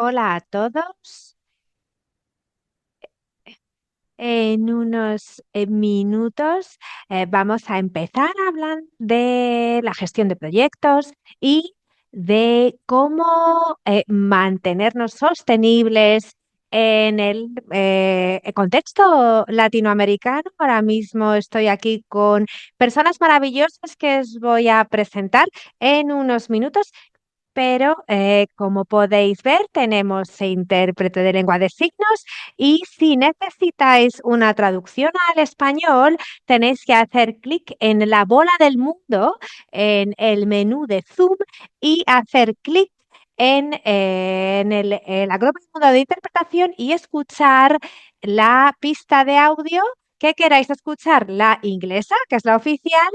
Hola a todos. En unos minutos vamos a empezar a hablar de la gestión de proyectos y de cómo mantenernos sostenibles en el contexto latinoamericano. Ahora mismo estoy aquí con personas maravillosas que os voy a presentar en unos minutos. Pero como podéis ver, tenemos intérprete de lengua de signos y si necesitáis una traducción al español, tenéis que hacer clic en la bola del mundo, en el menú de Zoom y hacer clic en la global mundo de interpretación y escuchar la pista de audio que queráis escuchar, la inglesa, que es la oficial,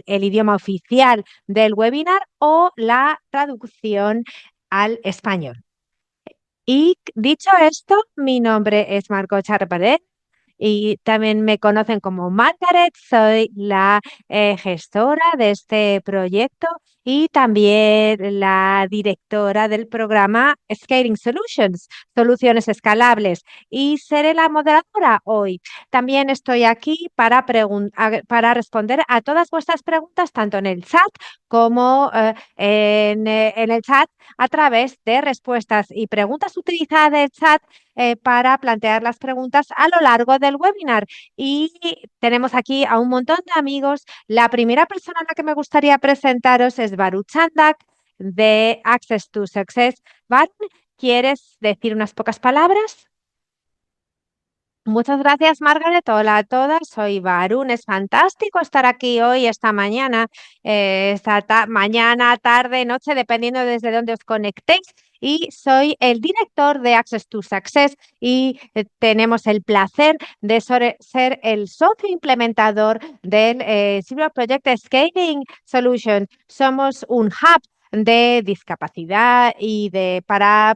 el idioma oficial del webinar o la traducción al español. Y dicho esto, mi nombre es Marco Charparet y también me conocen como Margaret. Soy la gestora de este proyecto y también la directora del programa Scaling Solutions, Soluciones Escalables, y seré la moderadora hoy. También estoy aquí para responder a todas vuestras preguntas, tanto en el chat como en el chat a través de respuestas y preguntas. Utilizad el chat para plantear las preguntas a lo largo del webinar. Y tenemos aquí a un montón de amigos. La primera persona a la que me gustaría presentaros es Baru Chandak de Access to Success. Baru, ¿quieres decir unas pocas palabras? Muchas gracias, Margaret. Hola a todas. Soy Varun. Es fantástico estar aquí hoy, esta mañana, mañana, tarde, noche, dependiendo desde dónde os conectéis. Y soy el director de Access to Success y tenemos el placer de ser el socio implementador del Silver Project Scaling Solution. Somos un hub de discapacidad y para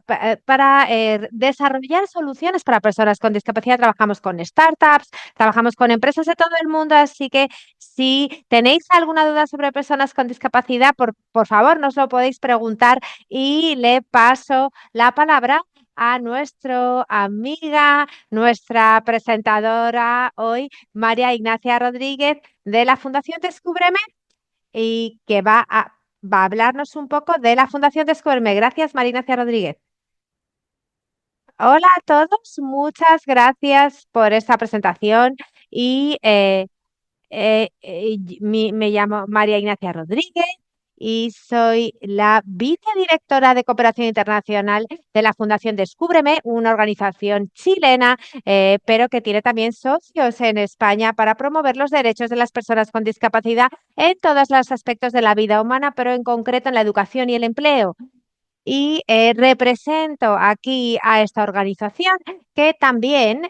desarrollar soluciones para personas con discapacidad. Trabajamos con startups, trabajamos con empresas de todo el mundo, así que si tenéis alguna duda sobre personas con discapacidad, por favor, nos lo podéis preguntar y le paso la palabra a nuestra amiga, nuestra presentadora hoy, María Ignacia Rodríguez, de la Fundación Descúbreme, y que va a hablarnos un poco de la Fundación Descúbreme. Gracias, María Ignacia Rodríguez. Hola a todos, muchas gracias por esta presentación y me llamo María Ignacia Rodríguez y soy la vicedirectora de Cooperación Internacional de la Fundación Descúbreme, una organización chilena, pero que tiene también socios en España para promover los derechos de las personas con discapacidad en todos los aspectos de la vida humana, pero en concreto en la educación y el empleo. Y represento aquí a esta organización que también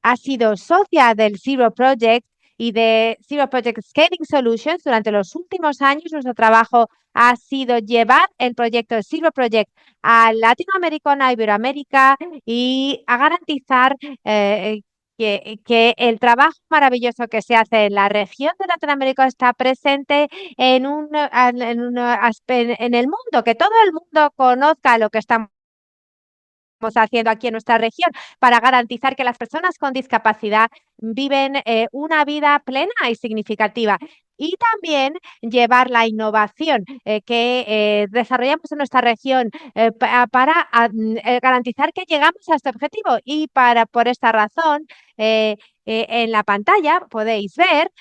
ha sido socia del Zero Project y de Zero Project Scaling Solutions durante los últimos años. Nuestro trabajo ha sido llevar el proyecto de Zero Project a Latinoamérica, a Iberoamérica y a garantizar que el trabajo maravilloso que se hace en la región de Latinoamérica está presente en el mundo, que todo el mundo conozca lo que estamos haciendo aquí en nuestra región para garantizar que las personas con discapacidad viven una vida plena y significativa. Y también llevar la innovación que desarrollamos en nuestra región para garantizar que llegamos a este objetivo. Y por esta razón, en la pantalla podéis ver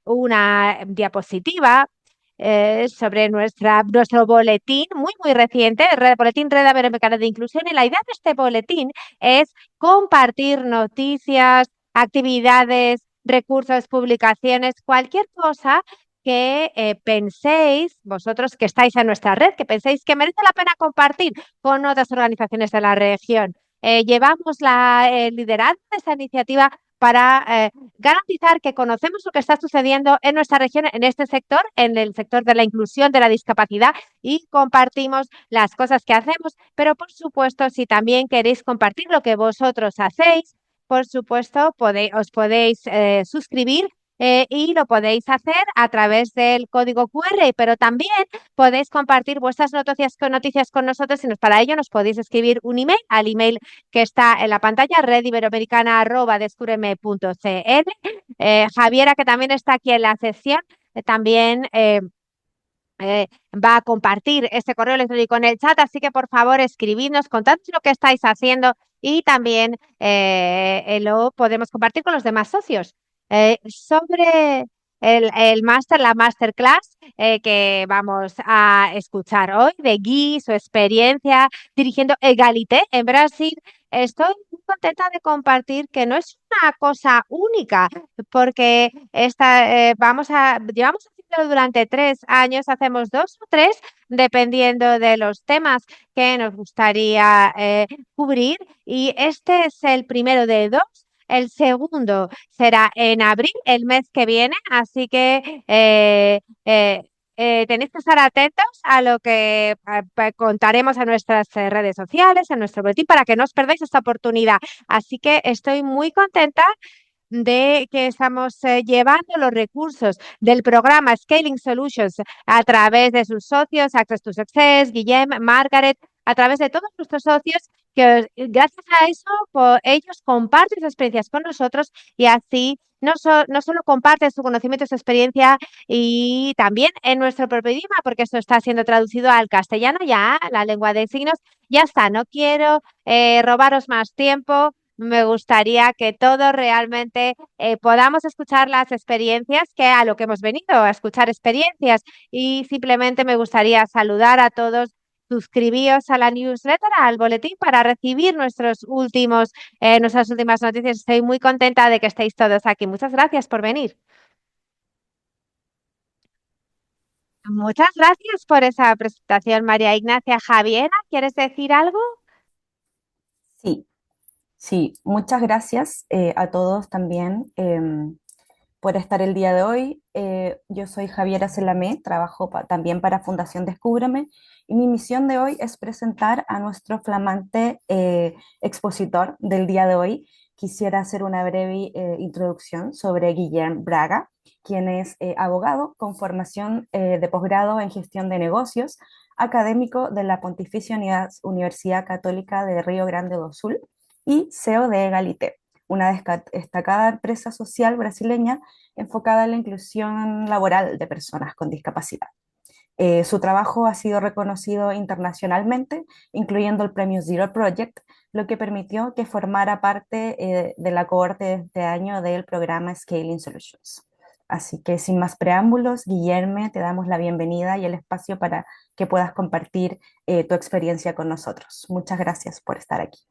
una diapositiva sobre nuestro boletín muy reciente, Boletín Red Americana de Inclusión. Y la idea de este boletín es compartir noticias, actividades, recursos, publicaciones, cualquier cosa que penséis, vosotros que estáis en nuestra red, que penséis que merece la pena compartir con otras organizaciones de la región. Llevamos el liderazgo de esta iniciativa para garantizar que conocemos lo que está sucediendo en nuestra región, en este sector, en el sector de la inclusión de la discapacidad, y compartimos las cosas que hacemos, pero por supuesto, si también queréis compartir lo que vosotros hacéis, por supuesto, os podéis suscribir y lo podéis hacer a través del código QR, pero también podéis compartir vuestras noticias con nosotros y para ello nos podéis escribir un email al email que está en la pantalla, rediberoamericana@descúbreme.cl. Javiera, que también está aquí en la sección, también va a compartir este correo electrónico en el chat, así que por favor escribidnos, contadnos lo que estáis haciendo y también lo podemos compartir con los demás socios. Sobre el máster, la masterclass que vamos a escuchar hoy de Guy, su experiencia dirigiendo Egalité en Brasil, estoy muy contenta de compartir que no es una cosa única, porque llevamos haciéndolo durante 3 años, hacemos 2 o 3, dependiendo de los temas que nos gustaría cubrir. Y este es el primero de 2. El segundo será en abril, el mes que viene, así que tenéis que estar atentos a lo que contaremos en nuestras redes sociales, en nuestro boletín, para que no os perdáis esta oportunidad. Así que estoy muy contenta de que estamos llevando los recursos del programa Scaling Solutions a través de sus socios, Access to Success, Guillem, Margaret, a través de todos nuestros socios, que gracias a eso ellos comparten sus experiencias con nosotros y así no solo comparten su conocimiento y su experiencia y también en nuestro propio idioma, porque esto está siendo traducido al castellano ya, la lengua de signos. Ya está, no quiero robaros más tiempo. Me gustaría que todos realmente podamos escuchar las experiencias, que a lo que hemos venido, a escuchar experiencias. Y simplemente me gustaría saludar a todos. Suscribíos a la newsletter, al boletín, para recibir nuestras últimas noticias. Estoy muy contenta de que estéis todos aquí. Muchas gracias por venir. Muchas gracias por esa presentación, María Ignacia. Javiera, ¿quieres decir algo? Sí, sí, muchas gracias a todos también por estar el día de hoy. Yo soy Javiera Celamé, trabajo también para Fundación Descúbreme y mi misión de hoy es presentar a nuestro flamante expositor del día de hoy. Quisiera hacer una breve introducción sobre Guillem Braga, quien es abogado con formación de posgrado en gestión de negocios, académico de la Pontificia Universidad Católica de Río Grande do Sul y CEO de Egalité, una destacada empresa social brasileña enfocada en la inclusión laboral de personas con discapacidad. Su trabajo ha sido reconocido internacionalmente, incluyendo el premio Zero Project, lo que permitió que formara parte de la cohorte de este año del programa Scaling Solutions. Así que sin más preámbulos, Guillermo, te damos la bienvenida y el espacio para que puedas compartir tu experiencia con nosotros. Muchas gracias por estar aquí.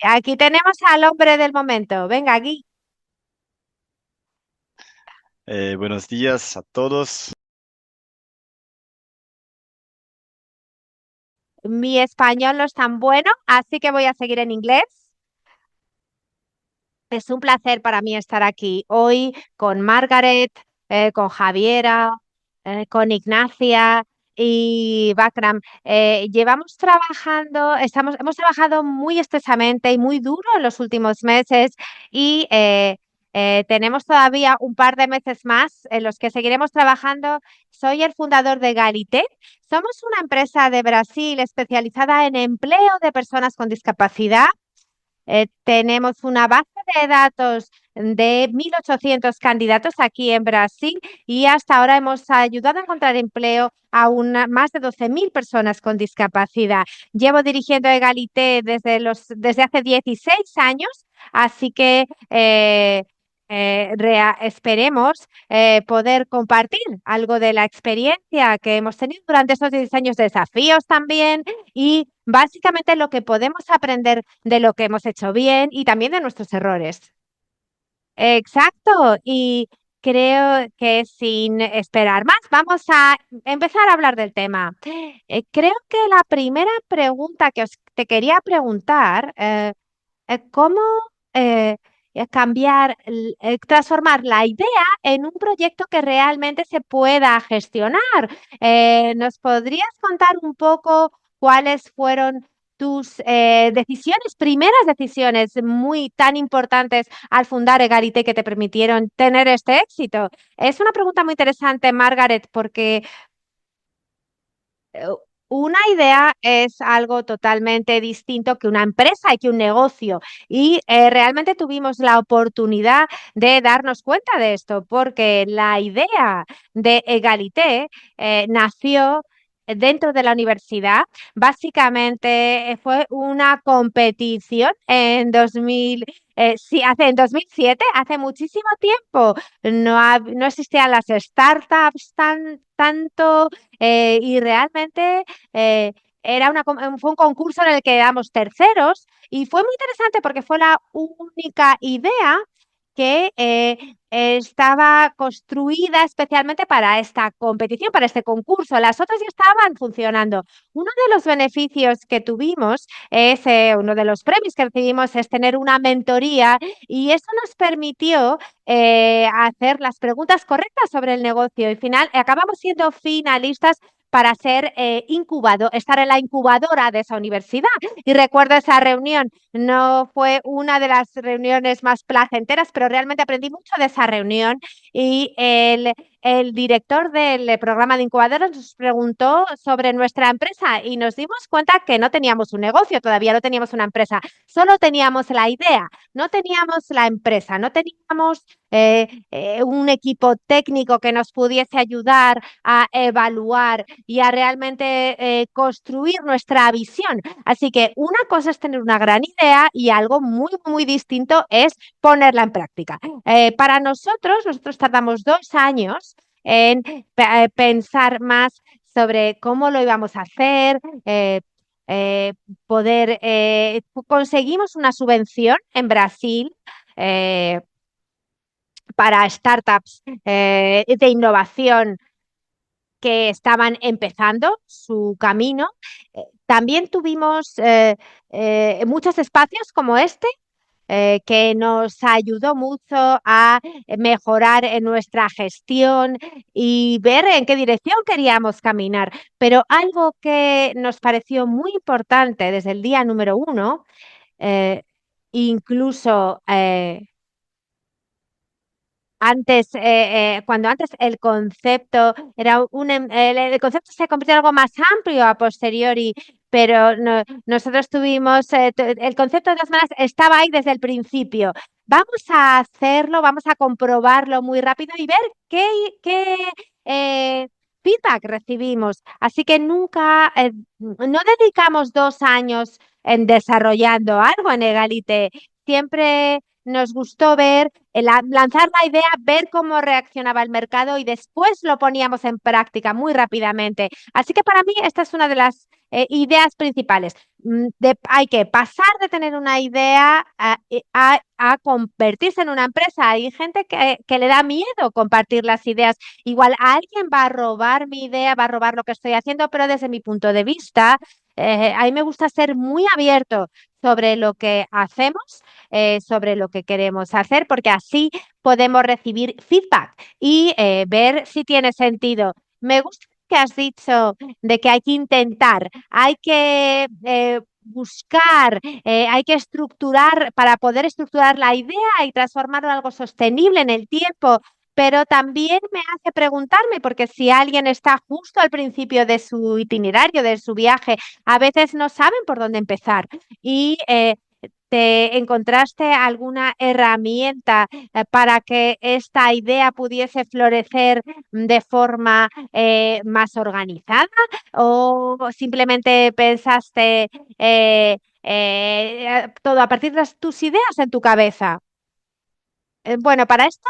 Aquí tenemos al hombre del momento. Venga, aquí. Buenos días a todos. Mi español no es tan bueno, así que voy a seguir en inglés. Es un placer para mí estar aquí hoy con Margaret, con Javiera, con Ignacia y Bakram. Hemos trabajado muy extensamente y muy duro en los últimos meses y tenemos todavía un par de meses más en los que seguiremos trabajando. Soy el fundador de Egalité. Somos una empresa de Brasil especializada en empleo de personas con discapacidad. Tenemos una base de datos de 1.800 candidatos aquí en Brasil y hasta ahora hemos ayudado a encontrar empleo a más de 12.000 personas con discapacidad. Llevo dirigiendo Egalité desde hace 16 años, así que esperemos poder compartir algo de la experiencia que hemos tenido durante estos 16 años, desafíos también y básicamente lo que podemos aprender de lo que hemos hecho bien y también de nuestros errores. Exacto. Y creo que sin esperar más, vamos a empezar a hablar del tema. Creo que la primera pregunta que te quería preguntar, ¿cómo eh, transformar la idea en un proyecto que realmente se pueda gestionar? ¿Nos podrías contar un poco cuáles fueron tus decisiones, primeras decisiones muy tan importantes al fundar Egalité que te permitieron tener este éxito? Es una pregunta muy interesante, Margaret, porque eh, una idea es algo totalmente distinto que una empresa y que un negocio. Y realmente tuvimos la oportunidad de darnos cuenta de esto, porque la idea de Egalité nació dentro de la universidad. Básicamente fue una competición en 2000, sí, en 2007, hace muchísimo tiempo. No existían las startups tanto y realmente eh, fue un concurso en el que éramos terceros y fue muy interesante porque fue la única idea que estaba construida especialmente para esta competición, para este concurso. Las otras ya estaban funcionando. Uno de los beneficios que tuvimos es, uno de los premios que recibimos es tener una mentoría y eso nos permitió hacer las preguntas correctas sobre el negocio. Y al final acabamos siendo finalistas para ser estar en la incubadora de esa universidad. Y recuerdo esa reunión, no fue una de las reuniones más placenteras, pero realmente aprendí mucho de esa reunión y el director del programa de incubadoras nos preguntó sobre nuestra empresa y nos dimos cuenta que no teníamos un negocio, todavía no teníamos una empresa, solo teníamos la idea, no teníamos la empresa, no teníamos un equipo técnico que nos pudiese ayudar a evaluar y a realmente construir nuestra visión. Así que una cosa es tener una gran idea y algo muy, muy distinto es ponerla en práctica. Para nosotros tardamos 2 años en pensar más sobre cómo lo íbamos a hacer, eh, conseguimos una subvención en Brasil eh, para startups de innovación que estaban empezando su camino. También tuvimos muchos espacios como este que nos ayudó mucho a mejorar en nuestra gestión y ver en qué dirección queríamos caminar. Pero algo que nos pareció muy importante desde el día número uno, eh, incluso cuando antes el concepto era el concepto se convirtió en algo más amplio a posteriori, pero nosotros tuvimos, el concepto de las maneras estaba ahí desde el principio. Vamos a hacerlo, vamos a comprobarlo muy rápido y ver qué eh, feedback recibimos. Así que nunca, no dedicamos 2 años en desarrollando algo en Egalité. Siempre nos gustó ver lanzar la idea, ver cómo reaccionaba el mercado y después lo poníamos en práctica muy rápidamente. Así que para mí esta es una de las ideas principales. Hay que pasar de tener una idea a convertirse en una empresa. Hay gente que le da miedo compartir las ideas. Igual alguien va a robar mi idea, va a robar lo que estoy haciendo, pero desde mi punto de vista, a mí me gusta ser muy abierto sobre lo que hacemos, sobre lo que queremos hacer, porque así podemos recibir feedback y ver si tiene sentido. Me gusta que has dicho de que hay que intentar, hay que buscar, hay que estructurar para poder estructurar la idea y transformarlo en algo sostenible en el tiempo. Pero también me hace preguntarme, porque si alguien está justo al principio de su itinerario, de su viaje, a veces no saben por dónde empezar. Y ¿te encontraste alguna herramienta para que esta idea pudiese florecer de forma más organizada? ¿O simplemente pensaste todo a partir de tus ideas en tu cabeza? Bueno, para este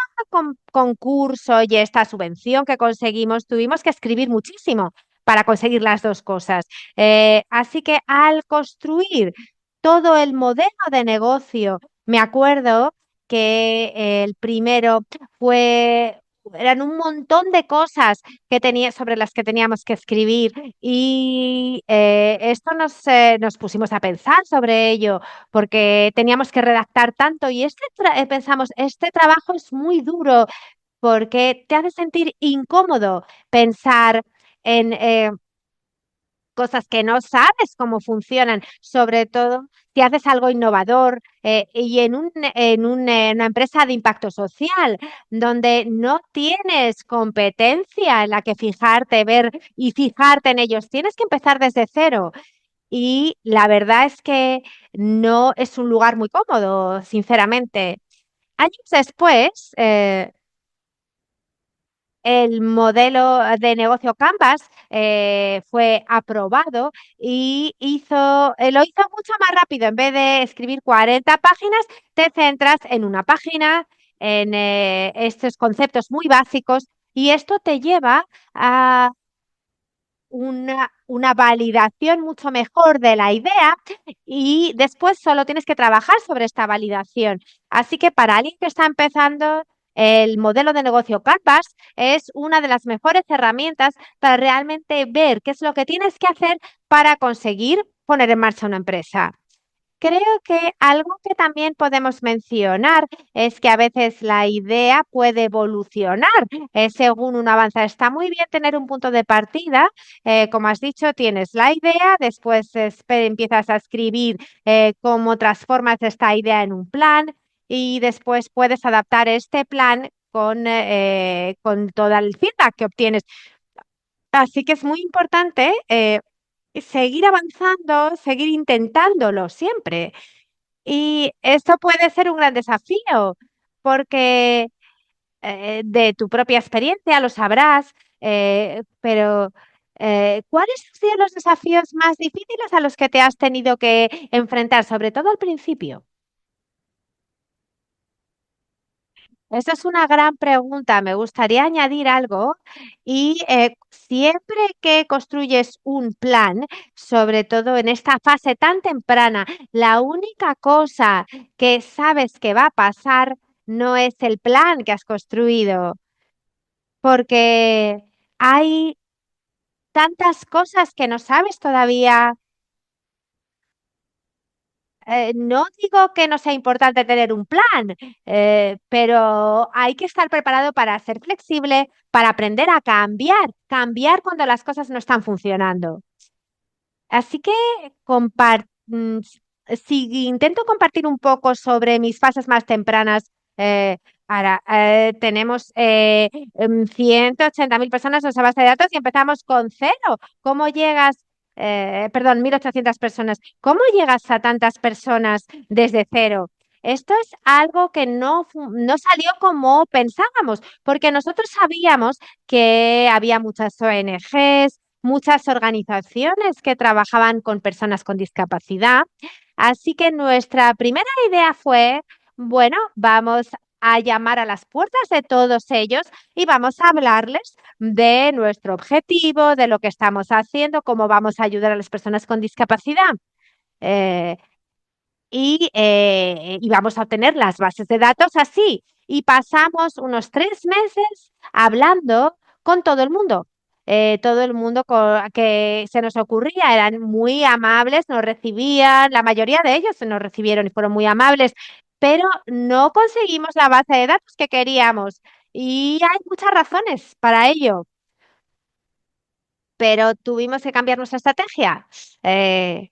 concurso y esta subvención que conseguimos, tuvimos que escribir muchísimo para conseguir las dos cosas. Así que al construir todo el modelo de negocio, me acuerdo que el primero eran un montón de cosas sobre las que teníamos que escribir y esto nos pusimos a pensar sobre ello porque teníamos que redactar tanto y pensamos, este trabajo es muy duro porque te hace sentir incómodo pensar en cosas que no sabes cómo funcionan, sobre todo si haces algo innovador y en una empresa de impacto social, donde no tienes competencia en la que fijarte, ver y fijarte en ellos. Tienes que empezar desde cero. Y la verdad es que no es un lugar muy cómodo, sinceramente. Años después, el modelo de negocio Canvas fue aprobado y lo hizo mucho más rápido. En vez de escribir 40 páginas, te centras en una página, en estos conceptos muy básicos, y esto te lleva a una validación mucho mejor de la idea y después solo tienes que trabajar sobre esta validación. Así que para alguien que está empezando, el modelo de negocio Canvas es una de las mejores herramientas para realmente ver qué es lo que tienes que hacer para conseguir poner en marcha una empresa. Creo que algo que también podemos mencionar es que a veces la idea puede evolucionar según uno avanza. Está muy bien tener un punto de partida. Como has dicho, tienes la idea, después empiezas a escribir cómo transformas esta idea en un plan y después puedes adaptar este plan con todo el feedback que obtienes. Así que es muy importante seguir avanzando, seguir intentándolo siempre. Y esto puede ser un gran desafío porque de tu propia experiencia lo sabrás, pero ¿cuáles han sido los desafíos más difíciles a los que te has tenido que enfrentar, sobre todo al principio? Esa es una gran pregunta. Me gustaría añadir algo y siempre que construyes un plan, sobre todo en esta fase tan temprana, la única cosa que sabes que va a pasar no es el plan que has construido, porque hay tantas cosas que no sabes todavía. No digo que no sea importante tener un plan, pero hay que estar preparado para ser flexible, para aprender a cambiar cuando las cosas no están funcionando. Así que si intento compartir un poco sobre mis fases más tempranas, eh, ahora tenemos 180.000 personas en nuestra base de datos y empezamos con cero. ¿Cómo llegas? Perdón, 1.800 personas. ¿Cómo llegas a tantas personas desde cero? Esto es algo que no salió como pensábamos, porque nosotros sabíamos que había muchas ONGs, muchas organizaciones que trabajaban con personas con discapacidad. Así que nuestra primera idea fue, bueno, vamos a llamar a las puertas de todos ellos y vamos a hablarles de nuestro objetivo, de lo que estamos haciendo, cómo vamos a ayudar a las personas con discapacidad. Eh, y vamos a obtener las bases de datos así. Y pasamos unos 3 meses hablando con todo el mundo que se nos ocurría, eran muy amables, nos recibían, la mayoría de ellos nos recibieron y fueron muy amables, pero no conseguimos la base de datos que queríamos. Y hay muchas razones para ello, pero tuvimos que cambiar nuestra estrategia. Eh,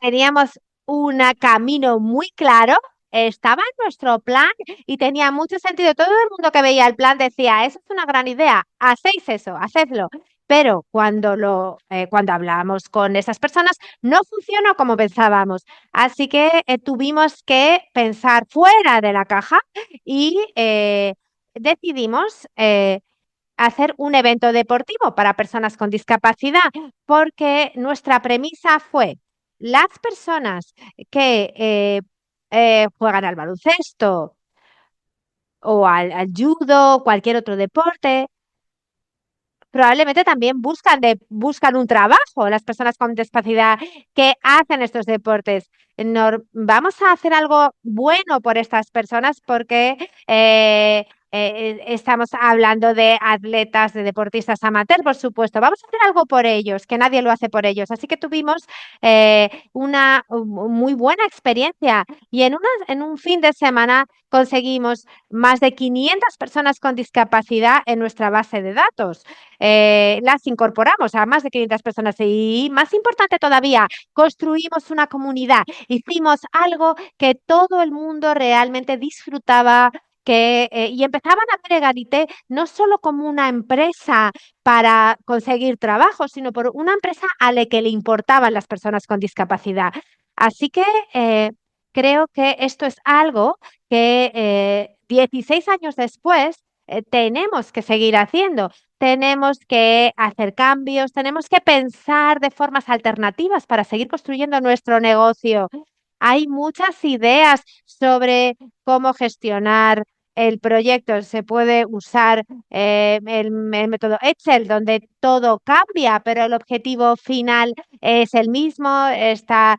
Teníamos un camino muy claro, estaba en nuestro plan y tenía mucho sentido. Todo el mundo que veía el plan decía, eso es una gran idea, hacéis eso, hacedlo. Pero cuando hablamos con esas personas, no funcionó como pensábamos. Así que tuvimos que pensar fuera de la caja y decidimos hacer un evento deportivo para personas con discapacidad, porque nuestra premisa fue las personas que juegan al baloncesto o al judo, cualquier otro deporte, probablemente también buscan un trabajo, las personas con discapacidad que hacen estos deportes. Vamos a hacer algo bueno por estas personas porque Estamos hablando de atletas, de deportistas amateur, por supuesto. Vamos a hacer algo por ellos, que nadie lo hace por ellos. Así que tuvimos una muy buena experiencia y en un fin de semana conseguimos más de 500 personas con discapacidad en nuestra base de datos. Las incorporamos a más de 500 personas y, más importante todavía, construimos una comunidad. Hicimos algo que todo el mundo realmente disfrutaba y empezaban a ver Egalité no solo como una empresa para conseguir trabajo, sino por una empresa a la que le importaban las personas con discapacidad. Así que creo que esto es algo que 16 años después tenemos que seguir haciendo. Tenemos que hacer cambios, tenemos que pensar de formas alternativas para seguir construyendo nuestro negocio. Hay muchas ideas sobre cómo gestionar el proyecto. Se puede usar el método Excel, donde todo cambia, pero el objetivo final es el mismo. Está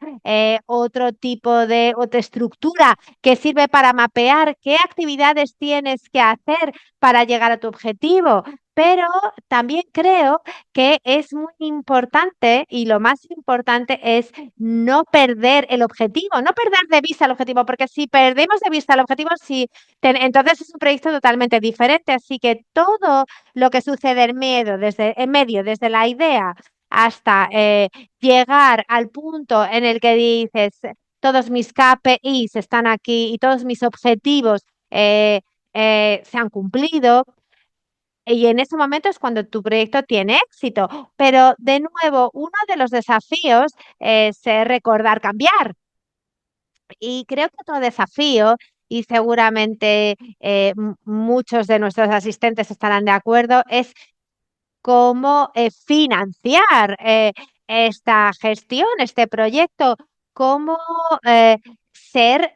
otro tipo de otra estructura que sirve para mapear qué actividades tienes que hacer para llegar a tu objetivo. Pero también creo que es muy importante y lo más importante es no perder el objetivo, no perder de vista el objetivo, porque si perdemos de vista el objetivo, entonces es un proyecto totalmente diferente. Así que todo lo que sucede en medio, desde la idea hasta llegar al punto en el que dices, todos mis KPIs están aquí y todos mis objetivos se han cumplido. Y en ese momento es cuando tu proyecto tiene éxito. Pero de nuevo, uno de los desafíos es recordar cambiar. Y creo que otro desafío, y seguramente muchos de nuestros asistentes estarán de acuerdo, es cómo financiar esta gestión, este proyecto, cómo ser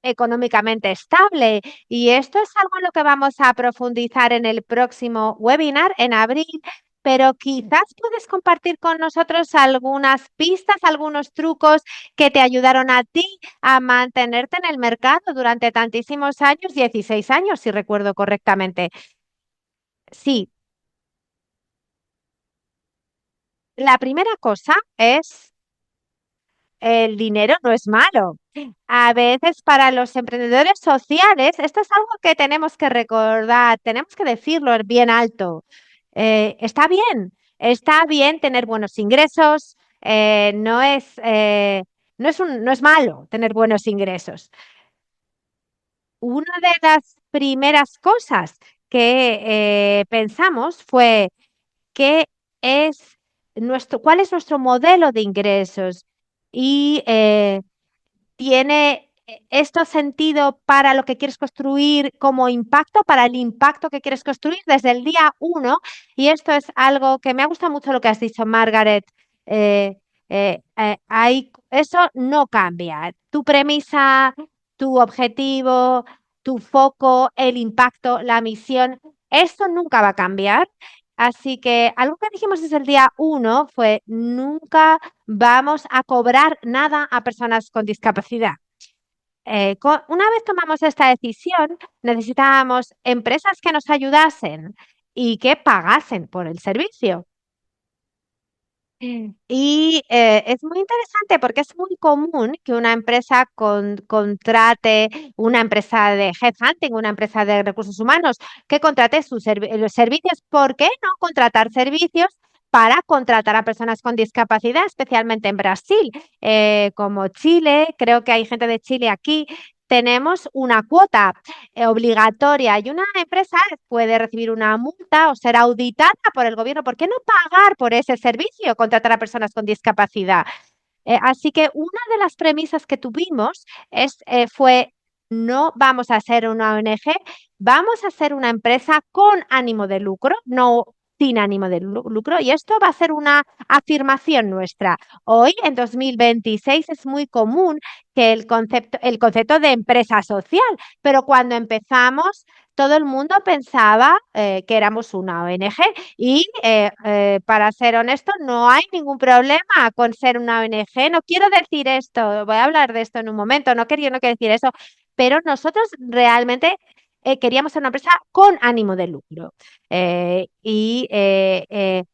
económicamente estable. Y esto es algo en lo que vamos a profundizar en el próximo webinar en abril. Pero quizás puedes compartir con nosotros algunas pistas, algunos trucos que te ayudaron a ti a mantenerte en el mercado durante tantísimos años, 16 años, si recuerdo correctamente. Sí, la primera cosa es el dinero no es malo. A veces para los emprendedores sociales, esto es algo que tenemos que recordar, tenemos que decirlo bien alto. Está bien tener buenos ingresos, no es malo tener buenos ingresos. Una de las primeras cosas que pensamos fue qué es cuál es nuestro modelo de ingresos y tiene esto sentido para lo que quieres construir como impacto, para el impacto que quieres construir desde el día uno. Y esto es algo que me ha gustado mucho lo que has dicho, Margaret. Eh, Eso no cambia. Tu premisa, tu objetivo, tu foco, el impacto, la misión, esto nunca va a cambiar. Así que algo que dijimos desde el día uno fue nunca vamos a cobrar nada a personas con discapacidad. Una vez tomamos esta decisión, necesitábamos empresas que nos ayudasen y que pagasen por el servicio. Y es muy interesante porque es muy común que una empresa contrate una empresa de headhunting, una empresa de recursos humanos, que contrate los servicios. ¿Por qué no contratar servicios para contratar a personas con discapacidad, especialmente en Brasil, como Chile? Creo que hay gente de Chile aquí. Tenemos una cuota obligatoria y una empresa puede recibir una multa o ser auditada por el gobierno. ¿Por qué no pagar por ese servicio, contratar a personas con discapacidad? Así que una de las premisas que tuvimos fue, no vamos a ser una ONG, vamos a ser una empresa con ánimo de lucro, no sin ánimo de lucro, y esto va a ser una afirmación nuestra. Hoy, en 2026, es muy común que el concepto de empresa social, pero cuando empezamos, todo el mundo pensaba que éramos una ONG y para ser honesto, no hay ningún problema con ser una ONG. No quiero decir esto, voy a hablar de esto en un momento, no quiero decir eso, pero nosotros realmente queríamos ser una empresa con ánimo de lucro. Eh, y eh, eh,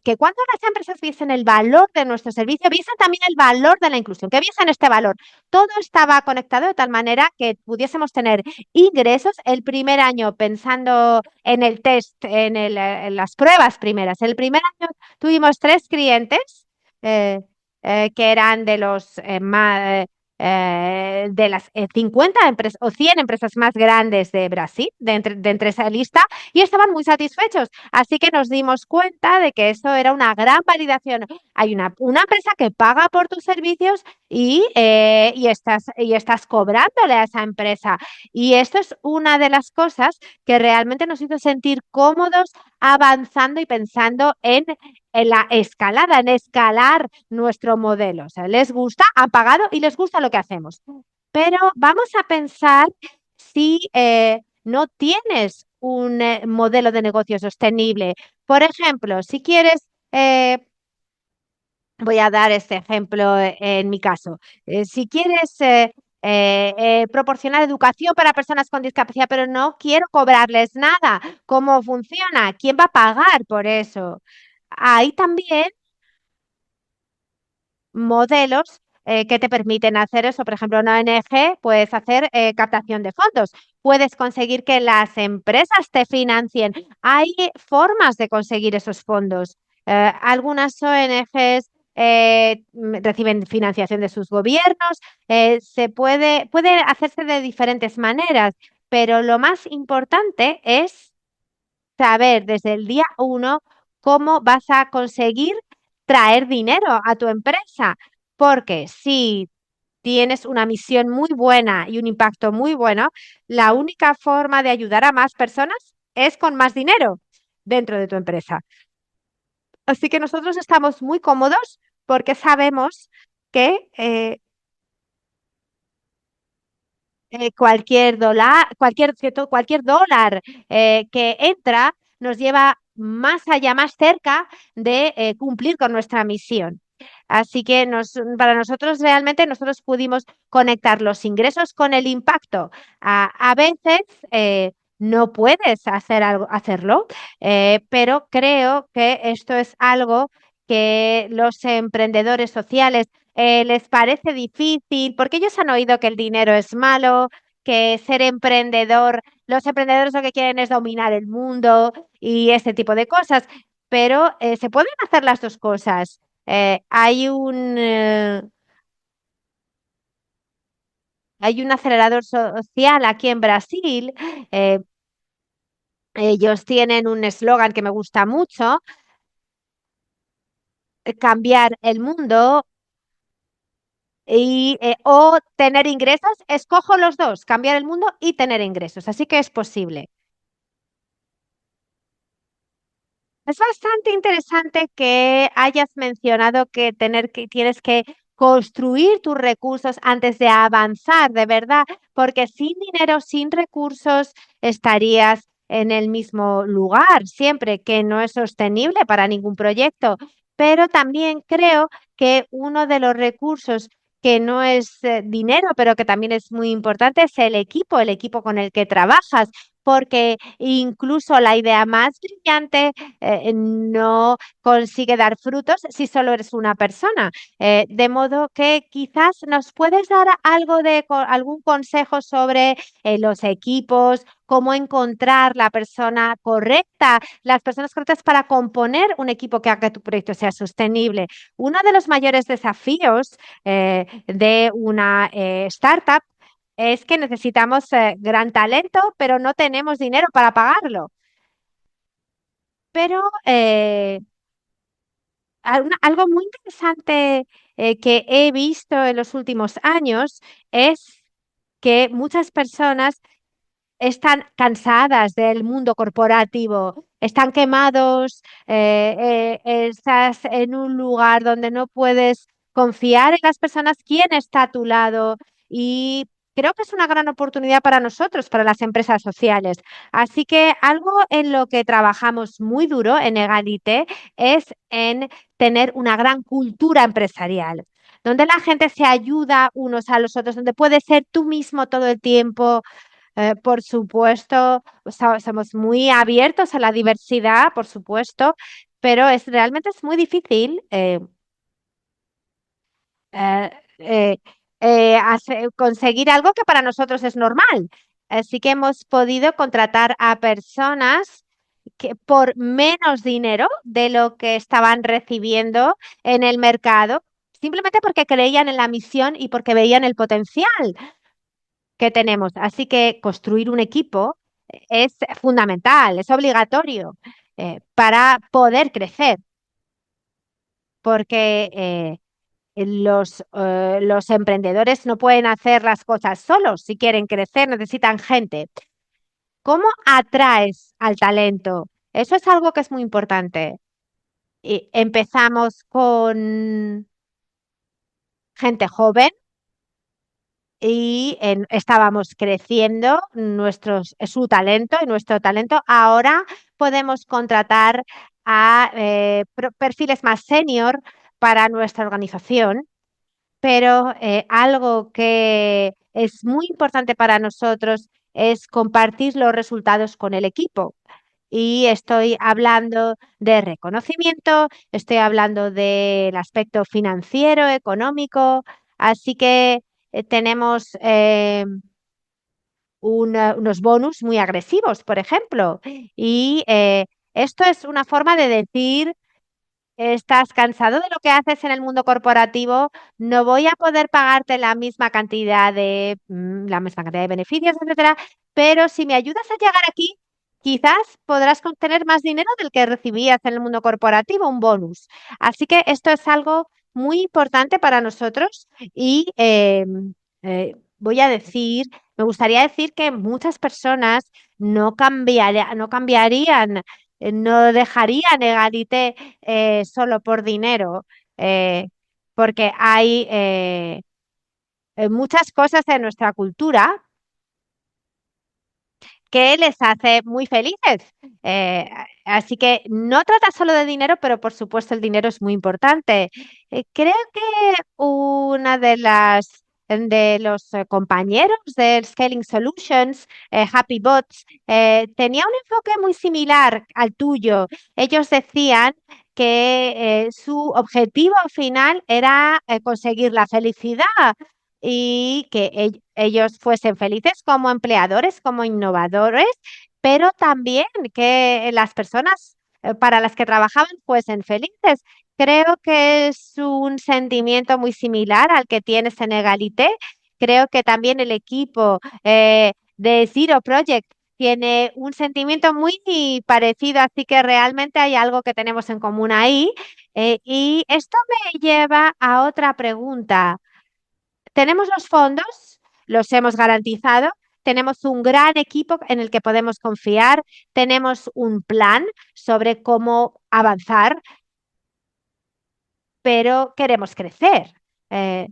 que cuando las empresas viesen el valor de nuestro servicio, viesen también el valor de la inclusión, que viesen este valor. Todo estaba conectado de tal manera que pudiésemos tener ingresos el primer año pensando en el test, en las pruebas primeras. El primer año tuvimos 3 clientes eh, que eran de los de las 50 empresas o 100 empresas más grandes de Brasil, de entre esa lista, y estaban muy satisfechos. Así que nos dimos cuenta de que eso era una gran validación. Hay una empresa que paga por tus servicios y estás cobrándole a esa empresa. Y esto es una de las cosas que realmente nos hizo sentir cómodos avanzando y pensando en la escalada, en escalar nuestro modelo. O sea, les gusta, han pagado y les gusta lo que hacemos. Pero vamos a pensar si no tienes un modelo de negocio sostenible. Por ejemplo, si quieres, voy a dar este ejemplo en mi caso. Si quieres proporcionar educación para personas con discapacidad, pero no quiero cobrarles nada, ¿cómo funciona? ¿Quién va a pagar por eso? Hay también modelos que te permiten hacer eso. Por ejemplo, una ONG puedes hacer captación de fondos. Puedes conseguir que las empresas te financien. Hay formas de conseguir esos fondos. Algunas ONGs reciben financiación de sus gobiernos. Puede hacerse de diferentes maneras, pero lo más importante es saber desde el día uno cómo vas a conseguir traer dinero a tu empresa. Porque si tienes una misión muy buena y un impacto muy bueno, la única forma de ayudar a más personas es con más dinero dentro de tu empresa. Así que nosotros estamos muy cómodos porque sabemos que cualquier dólar que entra nos lleva más allá, más cerca de cumplir con nuestra misión. Así que para nosotros realmente nosotros pudimos conectar los ingresos con el impacto. A veces no puedes hacerlo, pero creo que esto es algo que los emprendedores sociales les parece difícil porque ellos han oído que el dinero es malo, que ser emprendedor, los emprendedores lo que quieren es dominar el mundo y ese tipo de cosas, pero se pueden hacer las dos cosas. Hay un acelerador social aquí en Brasil. eh, Ellos tienen un eslogan que me gusta mucho: cambiar el mundo o tener ingresos. Escojo los dos, cambiar el mundo y tener ingresos. Así que es posible. Es bastante interesante que hayas mencionado que tienes que construir tus recursos antes de avanzar, de verdad, porque sin dinero, sin recursos, estarías en el mismo lugar siempre, que no es sostenible para ningún proyecto. Pero también creo que uno de los recursos que no es dinero, pero que también es muy importante, es el equipo con el que trabajas, porque incluso la idea más brillante no consigue dar frutos si solo eres una persona. De modo que quizás nos puedes dar algún consejo sobre los equipos, cómo encontrar la persona correcta, las personas correctas para componer un equipo que haga que tu proyecto sea sostenible. Uno de los mayores desafíos de una startup es que necesitamos gran talento, pero no tenemos dinero para pagarlo. Pero algo muy interesante que he visto en los últimos años es que muchas personas están cansadas del mundo corporativo, están quemados, estás en un lugar donde no puedes confiar en las personas, quién está a tu lado, y creo que es una gran oportunidad para nosotros, para las empresas sociales. Así que algo en lo que trabajamos muy duro en Egalité es en tener una gran cultura empresarial, donde la gente se ayuda unos a los otros, donde puedes ser tú mismo todo el tiempo, Por supuesto, somos muy abiertos a la diversidad, por supuesto, pero realmente es muy difícil eh, eh, conseguir algo que para nosotros es normal. Así que hemos podido contratar a personas que por menos dinero de lo que estaban recibiendo en el mercado, simplemente porque creían en la misión y porque veían el potencial que tenemos. Así que construir un equipo es fundamental, es obligatorio para poder crecer, porque los emprendedores no pueden hacer las cosas solos. Si quieren crecer, necesitan gente. ¿Cómo atraes al talento? Eso es algo que es muy importante. Y empezamos con gente joven y estábamos creciendo su talento y nuestro talento. Ahora podemos contratar a perfiles más senior para nuestra organización, pero algo que es muy importante para nosotros es compartir los resultados con el equipo. Y estoy hablando de reconocimiento, estoy hablando del aspecto financiero, económico, así que tenemos unos bonus muy agresivos, por ejemplo. Y esto es una forma de decir: estás cansado de lo que haces en el mundo corporativo, no voy a poder pagarte la misma cantidad de beneficios, etcétera, pero si me ayudas a llegar aquí, quizás podrás tener más dinero del que recibías en el mundo corporativo, un bonus. Así que esto es algo muy importante para nosotros y me gustaría decir que muchas personas no cambiarían, no dejarían Egalité solo por dinero, eh, porque hay muchas cosas en nuestra cultura que les hace muy felices. Eh, Así que no trata solo de dinero, pero por supuesto el dinero es muy importante. Creo que una de los compañeros de Scaling Solutions, Happy Bots, tenía un enfoque muy similar al tuyo. Ellos decían que su objetivo final era conseguir la felicidad y que ellos fuesen felices como empleadores, como innovadores, pero también que las personas para las que trabajaban fuesen felices. Creo que es un sentimiento muy similar al que tienes en Egalité. Creo que también el equipo de Zero Project tiene un sentimiento muy parecido, así que realmente hay algo que tenemos en común ahí. Y esto me lleva a otra pregunta. Tenemos los fondos, los hemos garantizado, tenemos un gran equipo en el que podemos confiar, tenemos un plan sobre cómo avanzar, pero queremos crecer. Eh,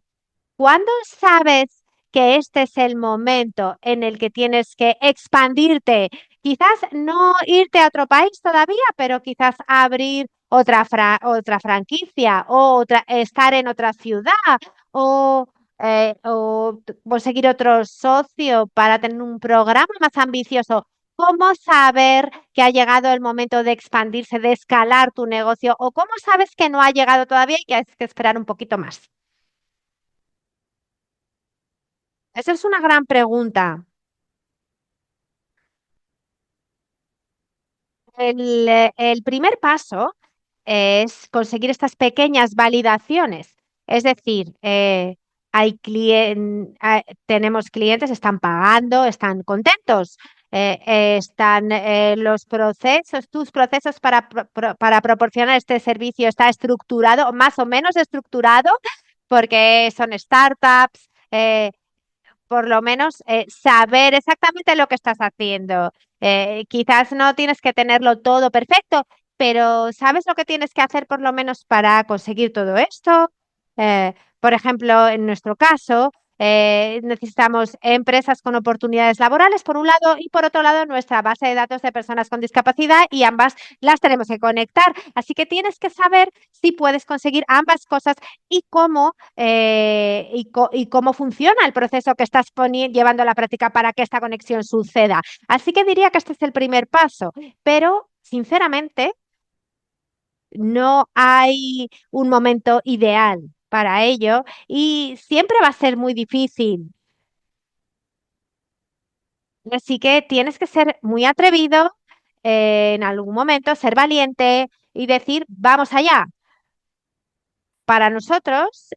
¿Cuándo sabes que este es el momento en el que tienes que expandirte? Quizás no irte a otro país todavía, pero quizás abrir otra franquicia o estar en otra ciudad o, conseguir otro socio para tener un programa más ambicioso. ¿Cómo saber que ha llegado el momento de expandirse, de escalar tu negocio? ¿O cómo sabes que no ha llegado todavía y que hay que esperar un poquito más? Esa es una gran pregunta. El primer paso es conseguir estas pequeñas validaciones. Es decir, tenemos clientes, están pagando, están contentos, están los procesos, tus procesos para proporcionar este servicio está estructurado, más o menos estructurado, porque son startups. Por lo menos saber exactamente lo que estás haciendo. Quizás no tienes que tenerlo todo perfecto, pero ¿sabes lo que tienes que hacer por lo menos para conseguir todo esto? Por ejemplo, en nuestro caso, necesitamos empresas con oportunidades laborales, por un lado, y por otro lado, nuestra base de datos de personas con discapacidad, y ambas las tenemos que conectar. Así que tienes que saber si puedes conseguir ambas cosas y cómo funciona el proceso que estás llevando a la práctica para que esta conexión suceda. Así que diría que este es el primer paso, pero sinceramente no hay un momento ideal para ello y siempre va a ser muy difícil. Así que tienes que ser muy atrevido, en algún momento, ser valiente y decir, vamos allá. Para nosotros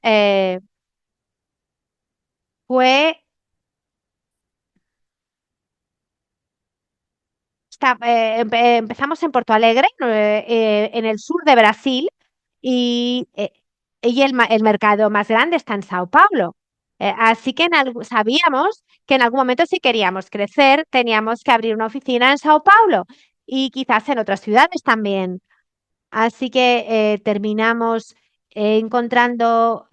fue empezamos en Porto Alegre, en el sur de Brasil, y el mercado más grande está en Sao Paulo. Así que sabíamos que en algún momento, si queríamos crecer, teníamos que abrir una oficina en Sao Paulo y quizás en otras ciudades también. Así que terminamos encontrando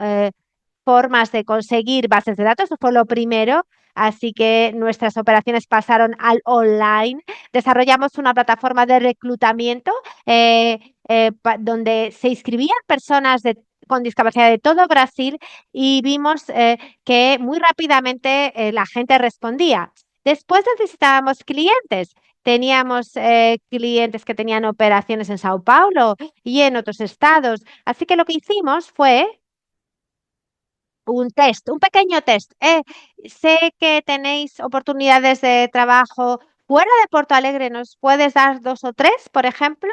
formas de conseguir bases de datos, eso fue lo primero. Así que nuestras operaciones pasaron al online. Desarrollamos una plataforma de reclutamiento donde se inscribían personas con discapacidad de todo Brasil y vimos que muy rápidamente la gente respondía. Después necesitábamos clientes. Teníamos clientes que tenían operaciones en Sao Paulo y en otros estados. Así que lo que hicimos fue un test, un pequeño test. Sé que tenéis oportunidades de trabajo fuera de Porto Alegre. ¿Nos puedes dar dos o tres, por ejemplo?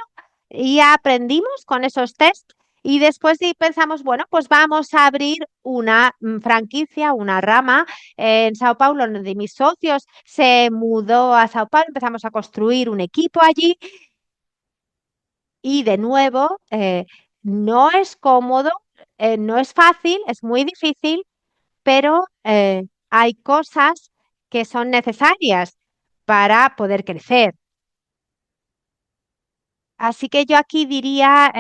Y aprendimos con esos test y después pensamos, bueno, pues vamos a abrir una franquicia, una rama en Sao Paulo, donde mis socios se mudó a Sao Paulo, empezamos a construir un equipo allí y de nuevo, no es cómodo, no es fácil, es muy difícil, pero hay cosas que son necesarias para poder crecer. Así que yo aquí diría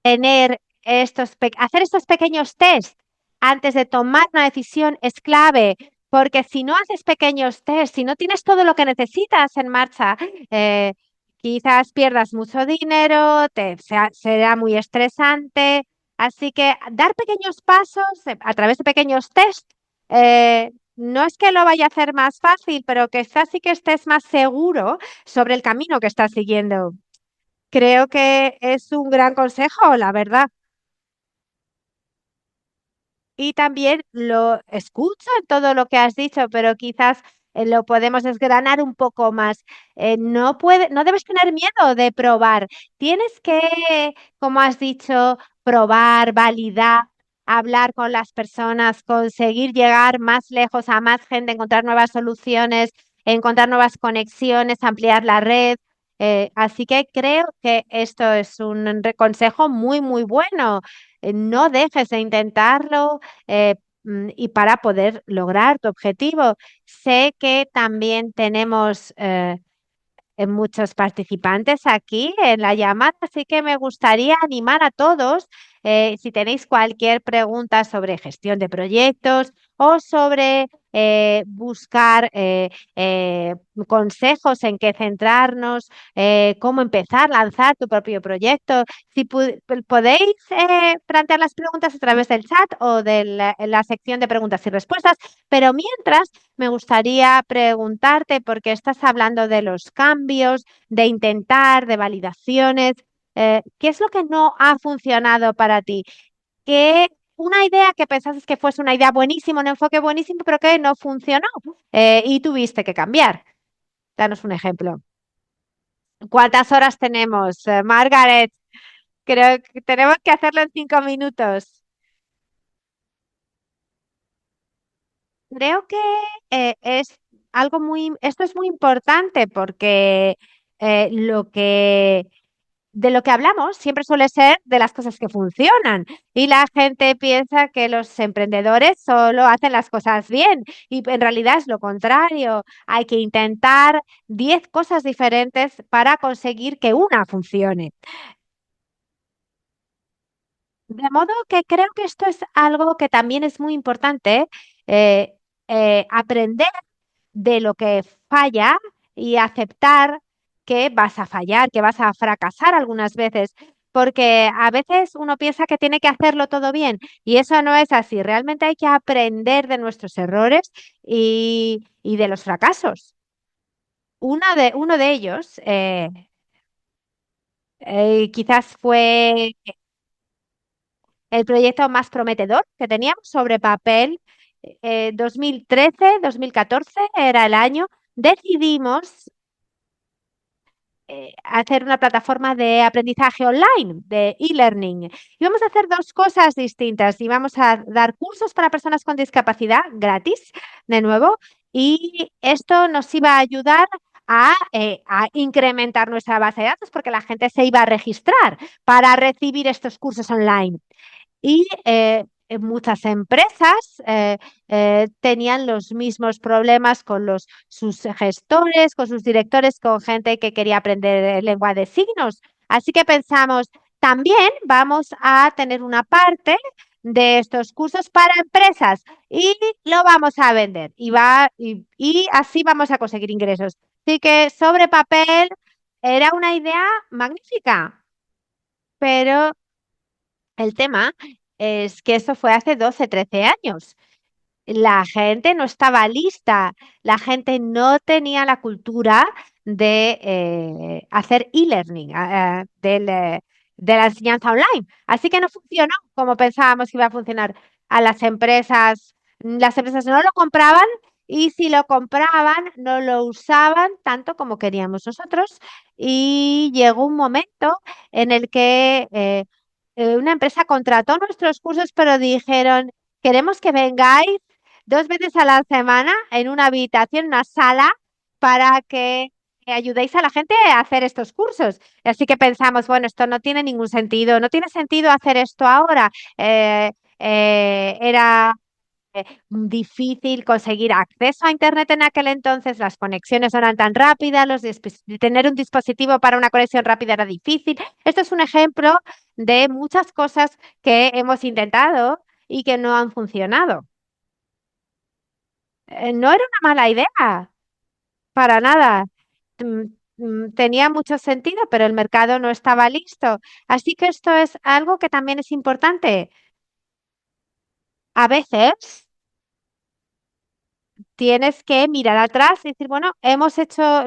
hacer estos pequeños test antes de tomar una decisión es clave, porque si no haces pequeños test, si no tienes todo lo que necesitas en marcha, eh, quizás pierdas mucho dinero, será muy estresante. Así que dar pequeños pasos a través de pequeños test, no es que lo vaya a hacer más fácil, pero quizás sí que estés más seguro sobre el camino que estás siguiendo. Creo que es un gran consejo, la verdad. Y también lo escucho en todo lo que has dicho, pero quizás lo podemos desgranar un poco más. No debes tener miedo de probar. Tienes que, como has dicho, probar, validar, hablar con las personas, conseguir llegar más lejos a más gente, encontrar nuevas soluciones, encontrar nuevas conexiones, ampliar la red. Así que creo que esto es un consejo muy, muy bueno. No dejes de intentarlo y para poder lograr tu objetivo. Sé que también tenemos muchos participantes aquí en la llamada, así que me gustaría animar a todos, si tenéis cualquier pregunta sobre gestión de proyectos o sobre buscar consejos en qué centrarnos, cómo empezar, lanzar tu propio proyecto, si podéis plantear las preguntas a través del chat o de la sección de preguntas y respuestas, pero mientras me gustaría preguntarte, porque estás hablando de los cambios, de intentar, de validaciones, ¿qué es lo que no ha funcionado para ti? ¿Qué una idea que pensaste que fuese una idea buenísima, un enfoque buenísimo, pero que no funcionó y tuviste que cambiar? Danos un ejemplo. ¿Cuántas horas tenemos, Margaret? Creo que tenemos que hacerlo en 5 minutos. Creo que es esto es muy importante porque lo que de lo que hablamos siempre suele ser de las cosas que funcionan y la gente piensa que los emprendedores solo hacen las cosas bien y en realidad es lo contrario. Hay que intentar 10 cosas diferentes para conseguir que una funcione. De modo que creo que esto es algo que también es muy importante, eh, aprender de lo que falla y aceptar que vas a fallar, que vas a fracasar algunas veces, porque a veces uno piensa que tiene que hacerlo todo bien y eso no es así. Realmente hay que aprender de nuestros errores y de los fracasos. Uno de ellos quizás fue el proyecto más prometedor que teníamos sobre papel. 2013, 2014 era el año. Decidimos hacer una plataforma de aprendizaje online, de e-learning. Y vamos a hacer dos cosas distintas. Y vamos a dar cursos para personas con discapacidad gratis, de nuevo. Y esto nos iba a ayudar a incrementar nuestra base de datos porque la gente se iba a registrar para recibir estos cursos online. Y muchas empresas tenían los mismos problemas con sus gestores, con sus directores, con gente que quería aprender lengua de signos. Así que pensamos, también vamos a tener una parte de estos cursos para empresas y lo vamos a vender y así vamos a conseguir ingresos. Así que sobre papel era una idea magnífica, pero el tema es que eso fue hace 12, 13 años. La gente no estaba lista, la gente no tenía la cultura de hacer e-learning, de la enseñanza online. Así que no funcionó como pensábamos que iba a funcionar. A las empresas no lo compraban y si lo compraban, no lo usaban tanto como queríamos nosotros. Y llegó un momento en el que una empresa contrató nuestros cursos, pero dijeron, queremos que vengáis 2 veces a la semana en una habitación, una sala, para que ayudéis a la gente a hacer estos cursos. Así que pensamos, bueno, esto no tiene ningún sentido, no tiene sentido hacer esto ahora. Era difícil conseguir acceso a Internet en aquel entonces, las conexiones no eran tan rápidas, tener un dispositivo para una conexión rápida era difícil. Esto es un ejemplo de muchas cosas que hemos intentado y que no han funcionado. No era una mala idea, para nada. Mm, Tenía mucho sentido, pero el mercado no estaba listo. Así que esto es algo que también es importante. A veces tienes que mirar atrás y decir, bueno, lo hemos hecho